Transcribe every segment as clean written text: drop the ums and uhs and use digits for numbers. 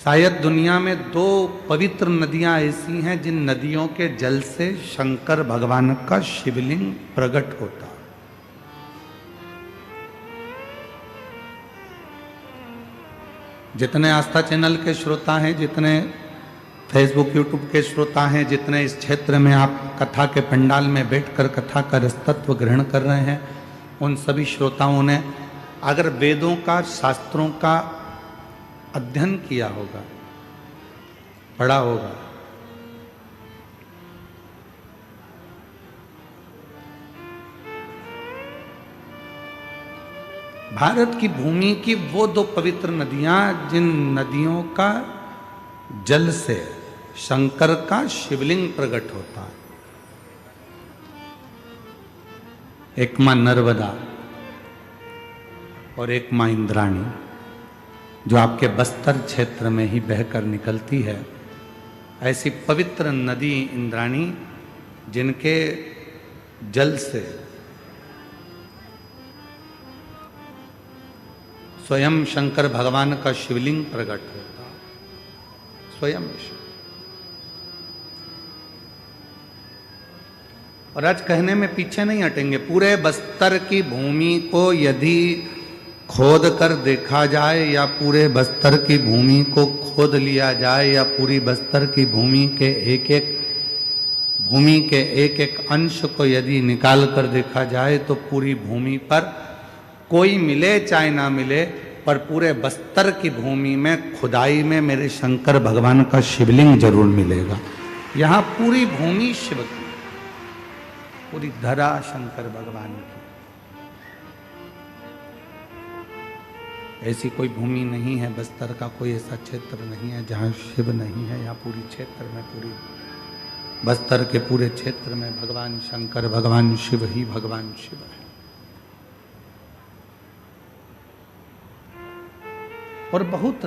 शायद दुनिया में दो पवित्र नदियां ऐसी हैं जिन नदियों के जल से शंकर भगवान का शिवलिंग प्रकट होता है। जितने आस्था चैनल के श्रोता हैं, जितने फेसबुक यूट्यूब के श्रोता हैं, जितने इस क्षेत्र में आप कथा के पंडाल में बैठकर कथा का रसतत्व ग्रहण कर रहे हैं, उन सभी श्रोताओं ने अगर वेदों का, शास्त्रों का अध्ययन किया होगा, पढ़ा होगा, भारत की भूमि की वो दो पवित्र नदियां जिन नदियों का जल से शंकर का शिवलिंग प्रकट होता है, एक मां नर्मदा और एक मां इंद्राणी, जो आपके बस्तर क्षेत्र में ही बहकर निकलती है। ऐसी पवित्र नदी इंद्राणी जिनके जल से स्वयं शंकर भगवान का शिवलिंग प्रकट होता, स्वयं विष्णु। और आज कहने में पीछे नहीं हटेंगे, पूरे बस्तर की भूमि को यदि खोद कर देखा जाए, या पूरे बस्तर की भूमि को खोद लिया जाए, या पूरी बस्तर की भूमि के एक एक अंश को यदि निकाल कर देखा जाए, तो पूरी भूमि पर कोई मिले चाहे ना मिले, पर पूरे बस्तर की भूमि में खुदाई में मेरे शंकर भगवान का शिवलिंग जरूर मिलेगा। यहाँ पूरी भूमि शिव की, पूरी धरा शंकर भगवान की। ऐसी कोई भूमि नहीं है, बस्तर का कोई ऐसा क्षेत्र नहीं है जहाँ शिव नहीं है। यहाँ पूरी क्षेत्र में, पूरी बस्तर के पूरे क्षेत्र में भगवान शंकर, भगवान शिव ही भगवान शिव है। और बहुत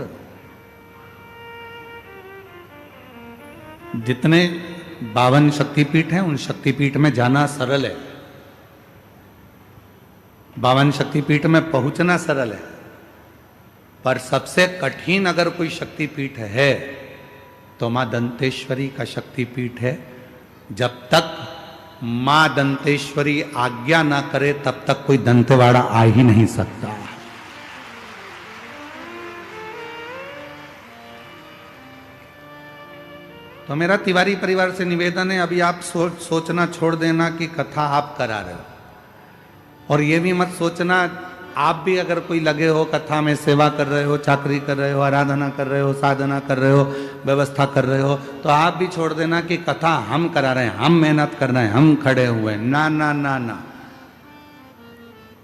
जितने 52 शक्तिपीठ हैं, उन शक्तिपीठ में जाना सरल है, 52 शक्तिपीठ में पहुंचना सरल है, पर सबसे कठिन अगर कोई शक्तिपीठ है तो मां दंतेश्वरी का शक्तिपीठ है। जब तक मां दंतेश्वरी आज्ञा ना करे, तब तक कोई दंतेवाड़ा आ ही नहीं सकता। तो मेरा तिवारी परिवार से निवेदन है, अभी आप सोचना छोड़ देना कि कथा आप करा रहे हो, और ये भी मत सोचना, आप भी अगर कोई लगे हो कथा में, सेवा कर रहे हो, चाकरी कर रहे हो, आराधना कर रहे हो, साधना कर रहे हो, व्यवस्था कर रहे हो, तो आप भी छोड़ देना कि कथा हम करा रहे हैं, हम मेहनत कर रहे हैं, हम खड़े हुए। ना ना ना ना,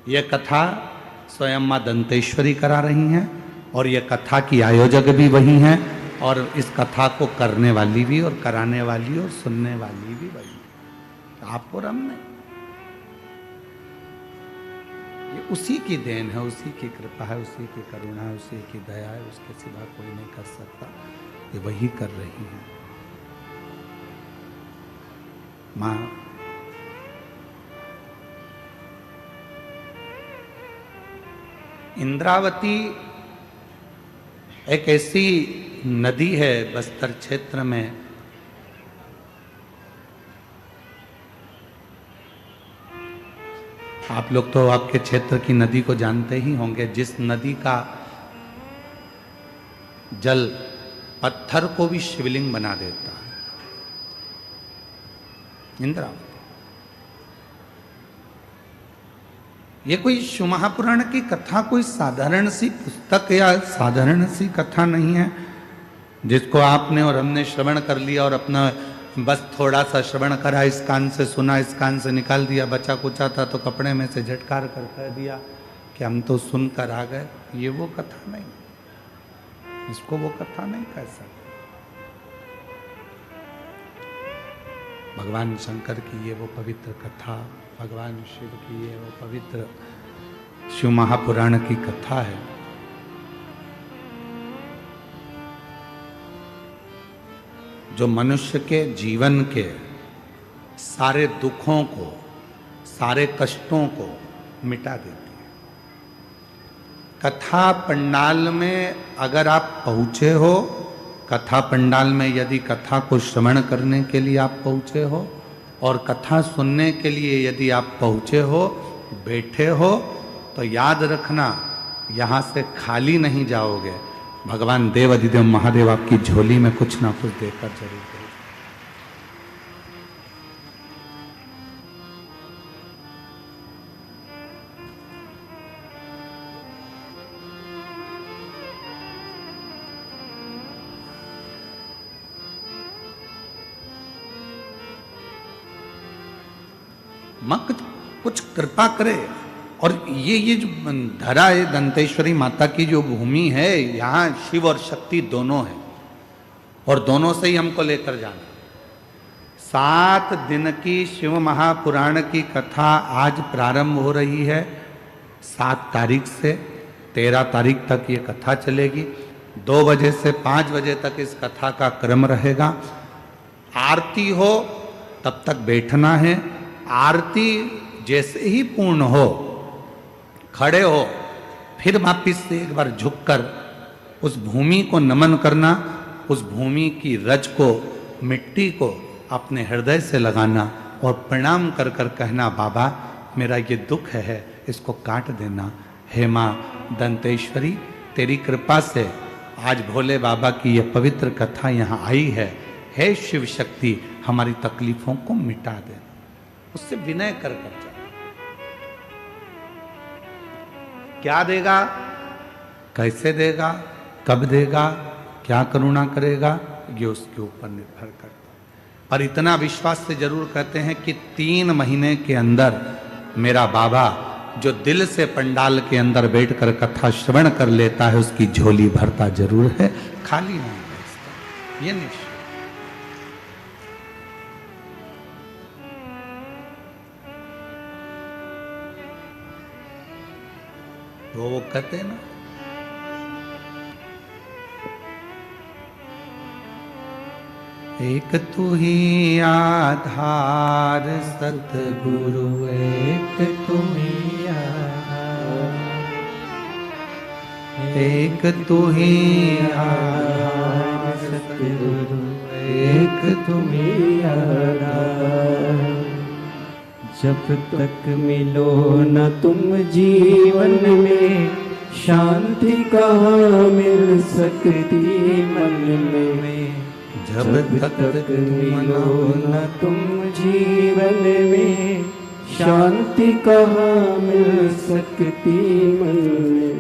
ये कथा स्वयं मां दंतेश्वरी करा रही हैं, और ये कथा की आयोजक भी वही हैं, और इस कथा को करने वाली भी, और कराने वाली और सुनने वाली भी वही, आप और हम नहीं। ये उसी की देन है, उसी की कृपा है, उसी की करुणा है, उसी की दया है, उसके सिवा कोई नहीं कर सकता। ये वही कर रही है। मां इंद्रावती एक ऐसी नदी है बस्तर क्षेत्र में, आप लोग तो आपके क्षेत्र की नदी को जानते ही होंगे, जिस नदी का जल पत्थर को भी शिवलिंग बना देता है, इंद्रावती। ये कोई शिव महापुराण की कथा कोई साधारण सी पुस्तक या साधारण सी कथा नहीं है जिसको आपने और हमने श्रवण कर लिया और अपना बस थोड़ा सा श्रवण करा, इस कान से सुना, इस कान से निकाल दिया, बचा कुचा था तो कपड़े में से झटकार कर कह दिया कि हम तो सुनकर आ गए। ये वो कथा नहीं, इसको वो कथा नहीं कह सकते। भगवान शंकर की ये वो पवित्र कथा, भगवान शिव की ये वो पवित्र शिव महापुराण की कथा है। जो मनुष्य के जीवन के सारे दुखों को, सारे कष्टों को मिटा देती है। कथा पंडाल में अगर आप पहुंचे हो, कथा पंडाल में यदि कथा को श्रवण करने के लिए आप पहुंचे हो और कथा सुनने के लिए यदि आप पहुंचे हो, बैठे हो, तो याद रखना यहाँ से खाली नहीं जाओगे। भगवान देव अधिदेव महादेव आपकी झोली में कुछ ना कुछ देकर जरूर देंगे। मां कुछ कृपा करे। और ये जो धरा है, दंतेश्वरी माता की जो भूमि है, यहाँ शिव और शक्ति दोनों है और दोनों से ही हमको लेकर जाना। 7 दिन की शिव महापुराण की कथा आज प्रारंभ हो रही है। 7 तारीख से 13 तारीख तक ये कथा चलेगी। 2 बजे से 5 बजे तक इस कथा का क्रम रहेगा। आरती हो तब तक बैठना है। आरती जैसे ही पूर्ण हो, खड़े हो, फिर वापिस से एक बार झुककर उस भूमि को नमन करना, उस भूमि की रज को, मिट्टी को अपने हृदय से लगाना और प्रणाम कर कर कहना, बाबा मेरा ये दुख है, इसको काट देना। हे माँ दंतेश्वरी, तेरी कृपा से आज भोले बाबा की ये पवित्र कथा यहाँ आई है। हे शिव शक्ति, हमारी तकलीफों को मिटा देना। उससे विनय कर कर जा। क्या देगा, कैसे देगा, कब देगा, क्या करुणा करेगा, ये उसके ऊपर निर्भर करता है। पर इतना विश्वास से जरूर कहते हैं कि 3 महीने के अंदर मेरा बाबा जो दिल से पंडाल के अंदर बैठकर कथा श्रवण कर लेता है, उसकी झोली भरता जरूर है, खाली नहीं बैठता। ये निश्चय। तो वो कहते हैं ना, एक तू ही आधार सतगुरु, एक तू ही आधार, एक तू ही आधार सतगुरु, एक तू ही आधार। जब तक मिलो न तुम जीवन में, शांति कहाँ मिल सकती मन में। जब तक मिलो न तुम जीवन में, शांति कहाँ मिल सकती मन में।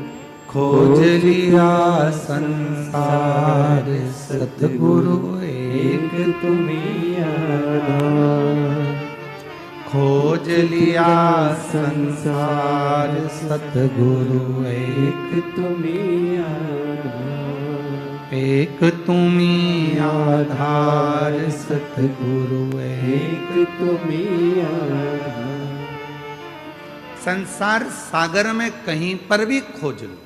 खोज लिया संसार सतगुरु, एक तुम्हीं आधार। खोज लिया संसार सतगुरु, एक तुम्हीं आधार। एक तुम्हीं आधार सतगुरु, एक तुम्हीं आधार। संसार सागर में कहीं पर भी खोज लो,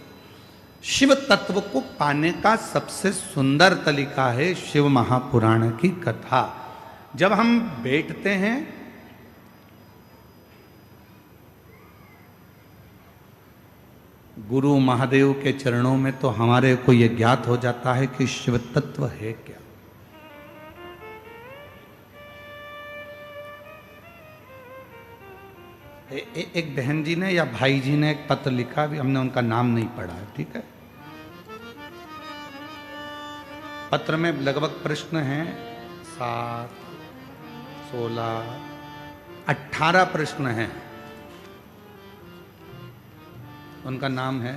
शिव तत्व को पाने का सबसे सुंदर तरीका है शिव महापुराण की कथा। जब हम बैठते हैं, गुरु महादेव के चरणों में, तो हमारे को यह ज्ञात हो जाता है कि शिव तत्व है क्या। एक बहन जी ने या भाई जी ने एक पत्र लिखा, भी हमने उनका नाम नहीं पढ़ा है, ठीक है। पत्र में लगभग प्रश्न हैं 7, 16, 18 प्रश्न हैं। उनका नाम है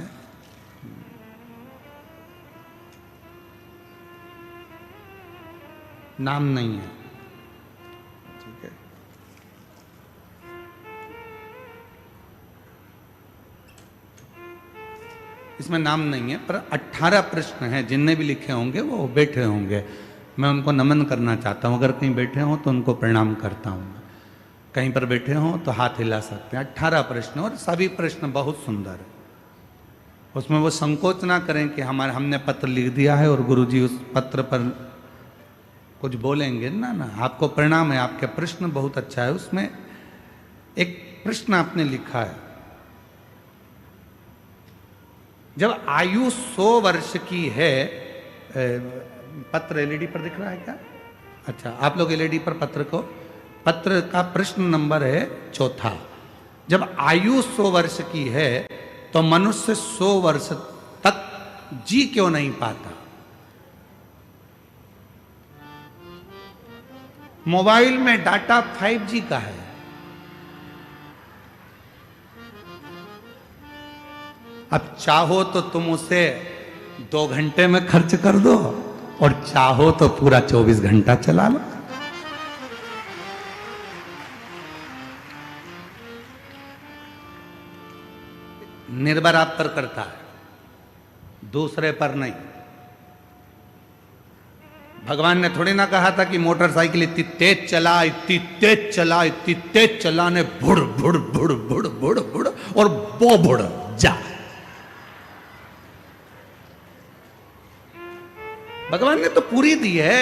नाम नहीं है, ठीक है। इसमें नाम नहीं है, पर 18 प्रश्न हैं। जिनने भी लिखे होंगे वो बैठे होंगे। मैं उनको नमन करना चाहता हूँ। अगर कहीं बैठे हों तो उनको प्रणाम करता हूँ। कहीं पर बैठे हों तो हाथ हिला सकते हैं। 18 प्रश्न, और सभी प्रश्न बहुत सुंदर है। उसमें वो संकोच ना करें कि हमने पत्र लिख दिया है और गुरुजी उस पत्र पर कुछ बोलेंगे। ना ना, आपको प्रणाम है, आपके प्रश्न बहुत अच्छा है। उसमें एक प्रश्न आपने लिखा है, जब आयु 100 वर्ष की है, पत्र एलईडी पर दिख रहा है क्या? अच्छा, आप लोग एलईडी पर पत्र का प्रश्न नंबर है 4। जब आयु 100 वर्ष की है तो मनुष्य 100 वर्ष तक जी क्यों नहीं पाता? मोबाइल में डाटा 5G का है। अब चाहो तो तुम उसे 2 घंटे में खर्च कर दो और चाहो तो पूरा 24 घंटा चला लो। निर्भर आप पर करता है, दूसरे पर नहीं। भगवान ने थोड़ी ना कहा था कि मोटरसाइकिल इतनी तेज चला, इतनी तेज चला, इतनी तेज चलाने बुड़ बुड़ बुड़ बुड़ बुड़ बुड़ और वो बुड़ जा। भगवान ने तो पूरी दी है।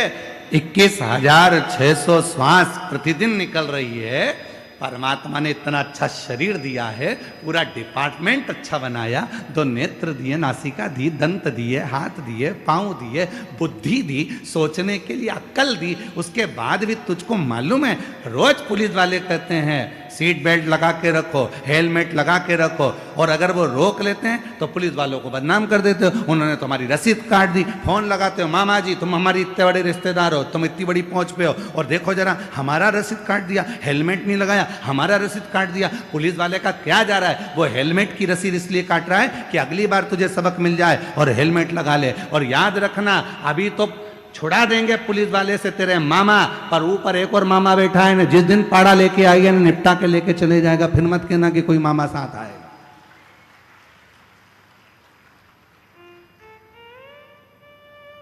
21,600 श्वास प्रतिदिन निकल रही है। परमात्मा ने इतना अच्छा शरीर दिया है, पूरा डिपार्टमेंट अच्छा बनाया, 2 नेत्र दिए, नासिका दी, दंत दिए, हाथ दिए, पांव दिए, बुद्धि दी, सोचने के लिए अक्ल दी। उसके बाद भी तुझको मालूम है, रोज पुलिस वाले कहते हैं सीट बेल्ट लगा के रखो, हेलमेट लगा के रखो, और अगर वो रोक लेते हैं तो पुलिस वालों को बदनाम कर देते हो। उन्होंने तुम्हारी रसीद काट दी। फोन लगाते हो, मामा जी तुम हमारी इतने बड़े रिश्तेदार हो, तुम इतनी बड़ी पहुंच पे हो, और देखो जरा हमारा रसीद काट दिया, हेलमेट नहीं लगाया, हमारा रसीद काट दिया। पुलिस वाले का क्या जा रहा है? वो हेलमेट की रसीद इसलिए काट रहा है कि अगली बार तुझे सबक मिल जाए और हेलमेट लगा ले। और याद रखना, अभी तो छुड़ा देंगे पुलिस वाले से तेरे मामा, पर ऊपर एक और मामा बैठा है ना, जिस दिन पाड़ा लेके आएगा ना, निपटा के लेके चले जाएगा। फिर मत कहना कि कोई मामा साथ आएगा।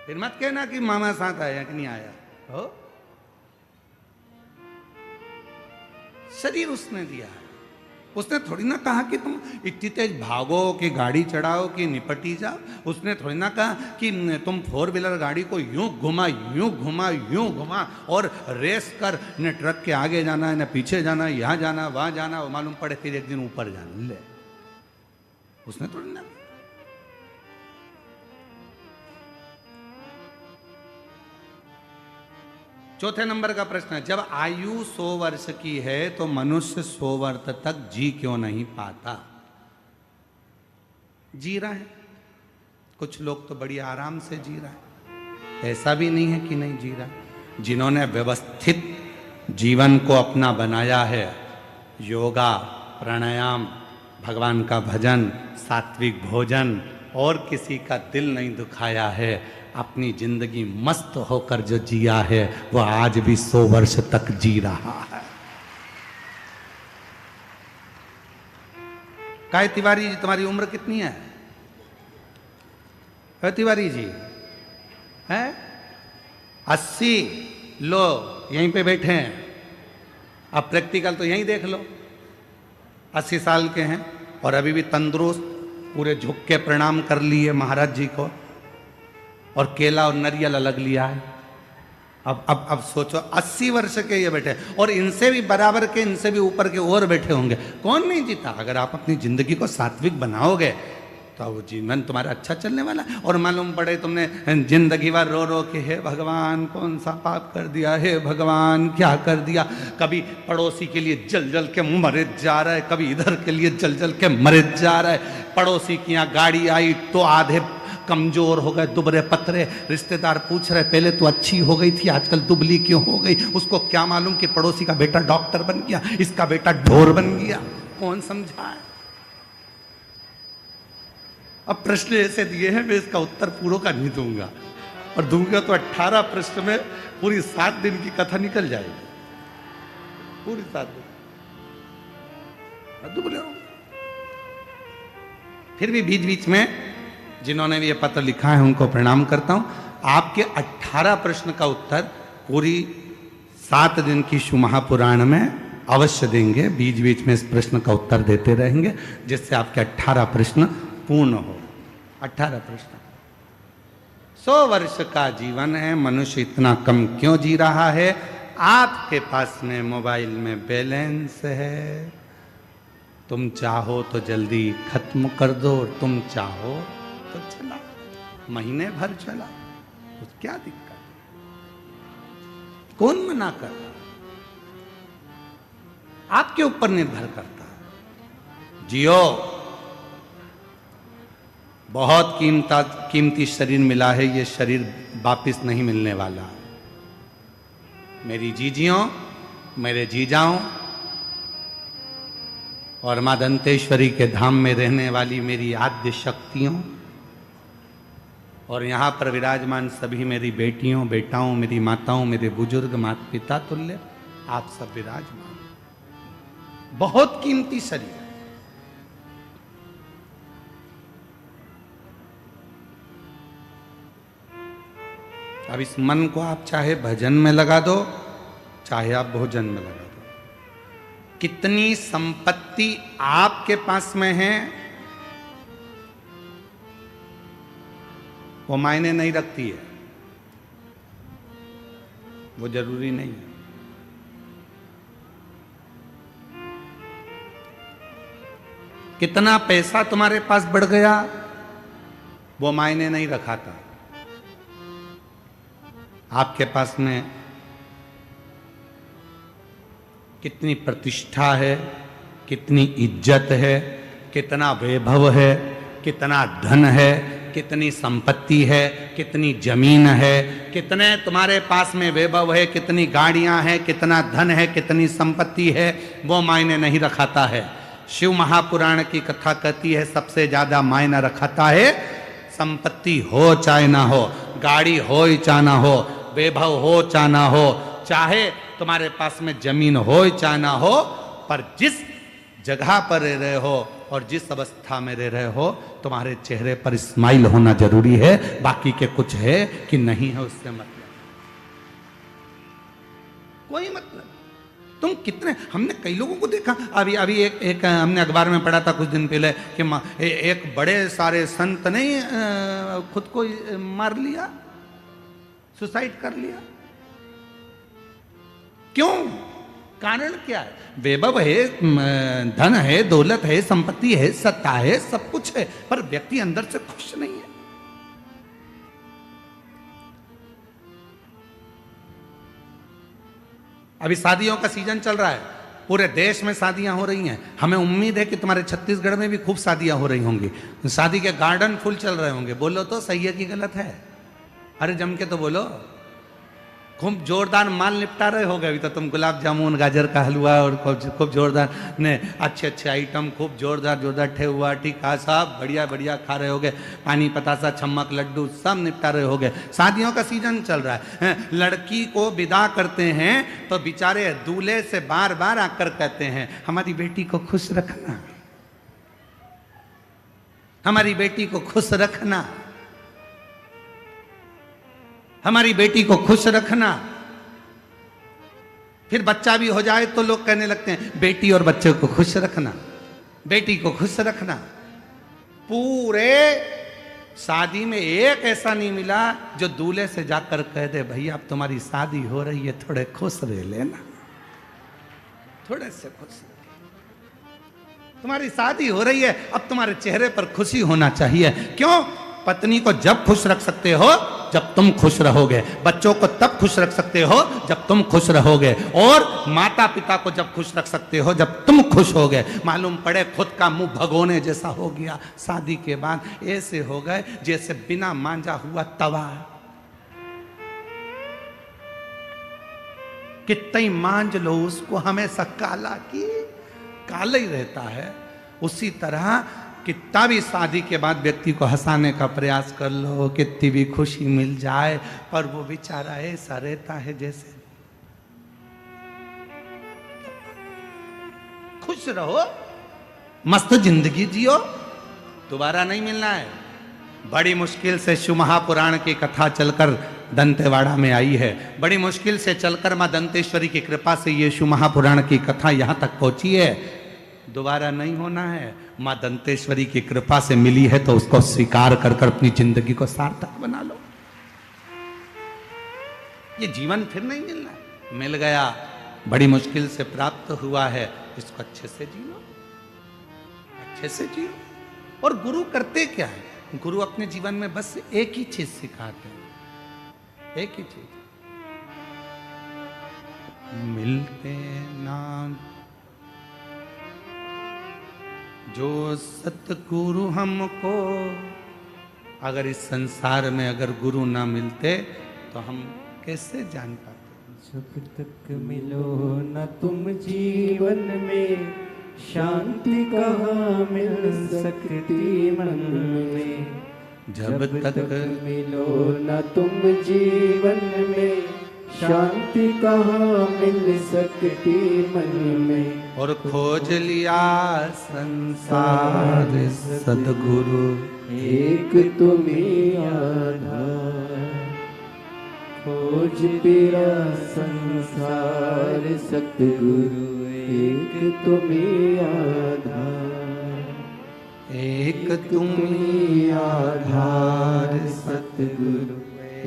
फिर मत कहना कि मामा साथ आया कि नहीं आया हो। शरीर उसने दिया है, उसने थोड़ी ना कहा कि तुम इतनी तेज भागो, कि गाड़ी चढ़ाओ, कि निपटी जाओ। उसने थोड़ी ना कहा कि तुम 4 व्हीलर गाड़ी को यूं घुमा, यूं घुमा, यूं घुमा और रेस कर, न ट्रक के आगे जाना है, न पीछे जाना है, यहाँ जाना, वहां जाना, वो मालूम पड़े फिर एक दिन ऊपर जाना। ले, उसने थोड़ी ना। चौथे नंबर का प्रश्न है, जब आयु 100 वर्ष की है तो मनुष्य 100 वर्ष तक जी क्यों नहीं पाता? जी रहा है, कुछ लोग तो बड़ी आराम से जी रहा है, ऐसा भी नहीं है कि नहीं जी रहा। जिन्होंने व्यवस्थित जीवन को अपना बनाया है, योगा, प्राणायाम, भगवान का भजन, सात्विक भोजन, और किसी का दिल नहीं दुखाया है, अपनी जिंदगी मस्त होकर जो जिया है, वह आज भी 100 वर्ष तक जी रहा है। काय तिवारी जी, तुम्हारी उम्र कितनी है? तिवारी जी है 80। लो यहीं पे बैठे हैं, अब प्रैक्टिकल तो यहीं देख लो। 80 साल के हैं और अभी भी तंदुरुस्त, पूरे झुक के प्रणाम कर लिए महाराज जी को, और केला और नारियल अलग लिया है। अब सोचो 80 वर्ष के ये बैठे, और इनसे भी बराबर के, इनसे भी ऊपर के और बैठे होंगे। कौन नहीं जीता? अगर आप अपनी जिंदगी को सात्विक बनाओगे तो वो जीवन तुम्हारा अच्छा चलने वाला है। और मालूम पड़े तुमने जिंदगी भर रो रो के, हे भगवान कौन सा पाप कर दिया, हे भगवान क्या कर दिया। कभी पड़ोसी के लिए जल जल के मरे जा रहा है, कभी इधर के लिए जल जल के मरे जा रहा है। पड़ोसी की यहाँ गाड़ी आई तो आधे कमजोर हो गए, दुबरे पतरे। रिश्तेदार पूछ रहे पहले तो अच्छी हो गई थी, आजकल दुबली क्यों हो गई। उसको क्या मालूम कि पड़ोसी का बेटा डॉक्टर बन गया, इसका बेटा ढोर बन गया। कौन समझाए? अब प्रश्न ऐसे दिए हैं, मैं इसका उत्तर पूरा का नहीं दूंगा, और दूंगा तो 18 प्रश्न में पूरी 7 दिन की कथा निकल जाएगी, पूरी 7 दिन। फिर भी बीच बीच में जिन्होंने भी ये पत्र लिखा है उनको प्रणाम करता हूं। आपके 18 प्रश्न का उत्तर पूरी 7 दिन की शिव महापुराण में अवश्य देंगे। बीच बीच में इस प्रश्न का उत्तर देते रहेंगे, जिससे आपके 18 प्रश्न पूर्ण हो। 18 प्रश्न। 100 वर्ष का जीवन है, मनुष्य इतना कम क्यों जी रहा है? आपके पास में मोबाइल में बैलेंस है, तुम चाहो तो जल्दी खत्म कर दो, तुम चाहो तो चला, महीने भर चला, तो क्या दिक्कत? कौन मना कर रहा? आपके ऊपर निर्भर करता है। जियो, बहुत कीमती शरीर मिला है, ये शरीर वापिस नहीं मिलने वाला। मेरी जीजियों, मेरे जीजाओं और मां दंतेश्वरी के धाम में रहने वाली मेरी आद्य शक्तियों और यहां पर विराजमान सभी मेरी बेटियों, बेटाओं, मेरी माताओं, मेरे बुजुर्ग, माता पिता तुल्य आप सब विराजमान। बहुत कीमती शरीर। अब इस मन को आप चाहे भजन में लगा दो, चाहे आप भोजन में लगा दो। कितनी संपत्ति आपके पास में है वो मायने नहीं रखती है, वो जरूरी नहीं है। कितना पैसा तुम्हारे पास बढ़ गया वो मायने नहीं रखाता। आपके पास में कितनी प्रतिष्ठा है, कितनी इज्जत है, कितना वैभव है, कितना धन है, कितनी संपत्ति है, कितनी जमीन है, कितने तुम्हारे पास में वैभव है, कितनी गाड़ियां हैं, कितना धन है, कितनी संपत्ति है, वो मायने नहीं रखाता है। शिव महापुराण की कथा कहती है सबसे ज्यादा मायना रखाता है संपत्ति हो चाहे ना हो, गाड़ी हो चाहे ना हो, वैभव हो चाहे ना हो, चाहे तुम्हारे पास में जमीन हो चाहे ना हो, पर जिस जगह पर रह रहे हो और जिस अवस्था में रह रहे हो तुम्हारे चेहरे पर स्माइल होना जरूरी है। बाकी के कुछ है कि नहीं है उससे मतलब कोई मतलब। तुम कितने, हमने कई लोगों को देखा, अभी एक हमने अखबार में पढ़ा था कुछ दिन पहले कि एक बड़े सारे संत ने खुद को मार लिया, सुसाइड कर लिया। क्यों? कारण क्या है? वैभव है, धन है, दौलत है, संपत्ति है, सत्ता है, सब कुछ है, पर व्यक्ति अंदर से खुश नहीं है। अभी शादियों का सीजन चल रहा है, पूरे देश में शादियां हो रही हैं। हमें उम्मीद है कि तुम्हारे छत्तीसगढ़ में भी खूब शादियां हो रही होंगी, शादी के गार्डन फुल चल रहे होंगे। बोलो तो सही है कि गलत है? अरे जम के तो बोलो। खूब जोरदार माल निपटा रहे होगे अभी तो तुम, गुलाब जामुन, गाजर का हलवा और खूब जोरदार ने अच्छे आइटम खूब जोरदार ठेहुआ, टीका सब बढ़िया बढ़िया खा रहे होगे। पानी पतासा, छम्मक, लड्डू सब निपटा रहे होगे। शादियों का सीजन चल रहा है। लड़की को विदा करते हैं तो बेचारे दूल्हे से बार बार आकर कहते हैं हमारी बेटी को खुश रखना, हमारी बेटी को खुश रखना, हमारी बेटी को खुश रखना। फिर बच्चा भी हो जाए तो लोग कहने लगते हैं बेटी और बच्चे को खुश रखना, बेटी को खुश रखना। पूरे शादी में एक ऐसा नहीं मिला जो दूल्हे से जाकर कह दे भैया अब तुम्हारी शादी हो रही है, थोड़े खुश रह लेना, थोड़े से खुश रह, तुम्हारी शादी हो रही है, अब तुम्हारे चेहरे पर खुशी होना चाहिए। क्यों? पत्नी को जब खुश रख सकते हो जब तुम खुश रहोगे, बच्चों को तब खुश रख सकते हो जब तुम खुश रहोगे, और माता पिता को जब खुश रख सकते हो जब तुम खुश होगे। मालूम पड़े खुद का मुंह भगोने जैसा हो गया, शादी के बाद ऐसे हो गए जैसे बिना मांजा हुआ तवा। कितनी मांज लो उसको हमेशा काला की काला ही रहता है। उसी तरह कितना भी शादी के बाद व्यक्ति को हंसाने का प्रयास कर लो, कितनी भी खुशी मिल जाए, पर वो बेचारा ऐसा रहता है जैसे। खुश रहो, मस्त जिंदगी जियो, दोबारा नहीं मिलना है। बड़ी मुश्किल से शिव महापुराण की कथा चलकर दंतेवाड़ा में आई है, बड़ी मुश्किल से चलकर मां दंतेश्वरी की कृपा से ये शिव महापुराण की कथा यहां तक पहुंची है। दोबारा नहीं होना है। मां दंतेश्वरी की कृपा से मिली है तो उसको स्वीकार कर कर अपनी जिंदगी को सार्थक बना लो। ये जीवन फिर नहीं मिलना है, मिल गया, बड़ी मुश्किल से प्राप्त हुआ है, इसको अच्छे से जियो, अच्छे से जियो। और गुरु करते क्या है? गुरु अपने जीवन में बस एक ही चीज सिखाते हैं, एक ही चीज, मिलते ना जो सतगुरु हमको। अगर इस संसार में अगर गुरु ना मिलते तो हम कैसे जान पाते? जब तक मिलो न तुम जीवन में, शांति कहाँ मिल सकती मन में। जब तक मिलो न तुम जीवन में, शांति कहाँ मिल सकती मन में। और खोज लिया संसार सदगुरु, एक तुम्ही आधार। खोज तेरा संसार सतगुरु, एक तुम्ही आधार। एक तुम्ही आधार सतगुरु,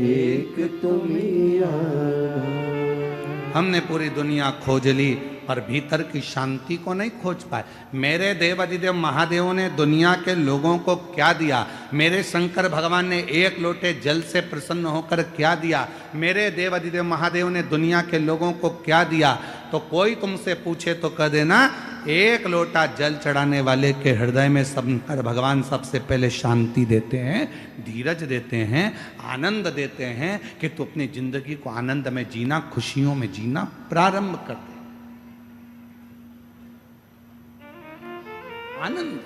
एक तुम्ही आधार। हमने पूरी दुनिया खोज ली पर भीतर की शांति को नहीं खोज पाए। मेरे देव अधिदेव महादेव ने दुनिया के लोगों को क्या दिया? मेरे शंकर भगवान ने एक लोटे जल से प्रसन्न होकर क्या दिया? मेरे देव अधिदेव महादेव ने दुनिया के लोगों को क्या दिया? तो कोई तुमसे पूछे तो कह देना, एक लोटा जल चढ़ाने वाले के हृदय में शंकर भगवान सबसे पहले शांति देते हैं, धीरज देते हैं, आनंद देते हैं कि तू अपनी जिंदगी को आनंद में जीना, खुशियों में जीना प्रारंभ कर दे। आनंद।